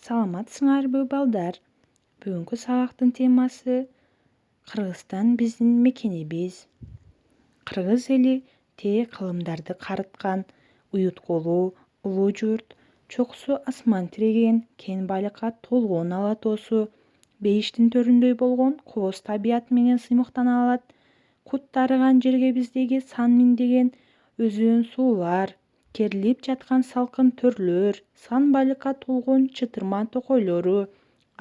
Саламатсыңарбы, балдар? Бүгүнкү сабактын темасы Кыргызстан биздин мекенибиз. Кыргыз эли тээ кылымдарды карыткан, уюткулуу, улуу журт, чокусу асман тиреген, кен байлыкка толгон ала тоосу, бейиштин төрүндөй болгон кооз табият менен сыймыктана алат. Кут дарыган жерге биздеги сан миңдеген өзөн суулар, керилип жаткан салкын төрлөр, сан байлыкка толгон чытырман токойлору,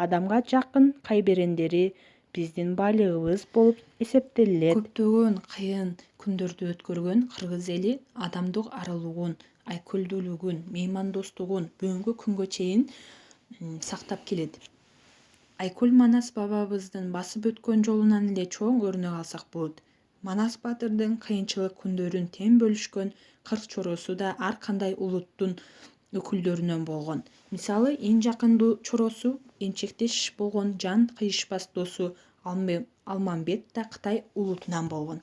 адамга жакын кайберендери биздин байлыгыбыз болуп эсептелет. Көптөгөн кыйын күндөрдү өткөргөн кыргыз эли адамдык арылуун, айкөлдүүлүгүн, меймандостугун бүгүнкү күнгө чейин сактап келет. Айкөл Манас бабабыздын басып өткөн жолунан эле чоң өрнөк алсак болот. Манас баатырдын кыйынчылык күндөрүн тең бөлүшкөн кырк чоросу да ар кандай улуттун өкүлдөрүнөн болгон. Мисалы, эң жакын чоросу, энчектеш болгон жан кыйышпас досу Алмамбет да Кытай улутунан болгон.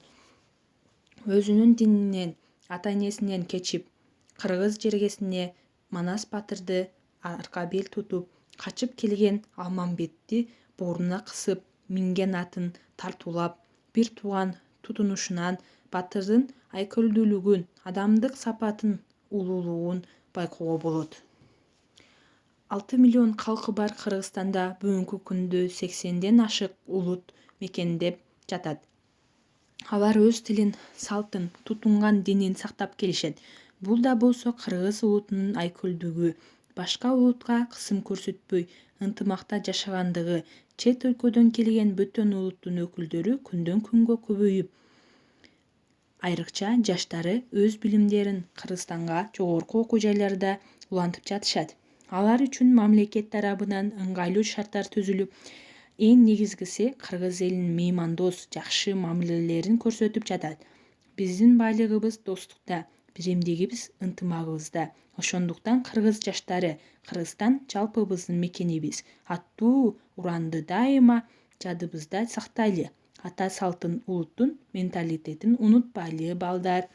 Өзүнүн дининен, ата-энесинен кечип, кыргыз жергесине Манас баатырды арка бел тутуп, качып келген Алмамбетти боруна кысып, минген атын тартуулап, бир тууган тутунушунан баатырдын айкөлдүүлүгүн, адамдык сапатын, улуулугун байкоого болот. 6 миллион калкы бар Кыргызстанда бүгүнкү күндө 80ден ашык улут мекендеп жатат. Алар өз тилин, салтын, тутунган динин сактап келишет. Бул да болсо кыргыз улутунун айкөлдүгү, башка улутка кысым көрсөтпөй, ынтымакта жашагандыгы, чет өлкөдөн келген бөтөн улуттун өкүлдөрү күндөн күнгө көбөйүп, айрыкча жаштары өз билимдерин Кыргызстанга жогорку окуу жайларда улантып жатышат. Алар үчүн мамлекет тарабынан ыңгайлуу шарттар түзүлүп, эң негизгиси кыргыз элинин меймандос, жакшы мамилелерин көрсөтүп жатат. Биздин байлыгыбыз достукта, биримдигибиз ынтымагыбызда. Ошондуктан кыргыз жаштары Кыргызстан жалпыбыздын мекенибиз аттуу уранды дайыма жадыбызда сактайлы. Ата салтын, улуттун менталитетин унутпайлы, балдар.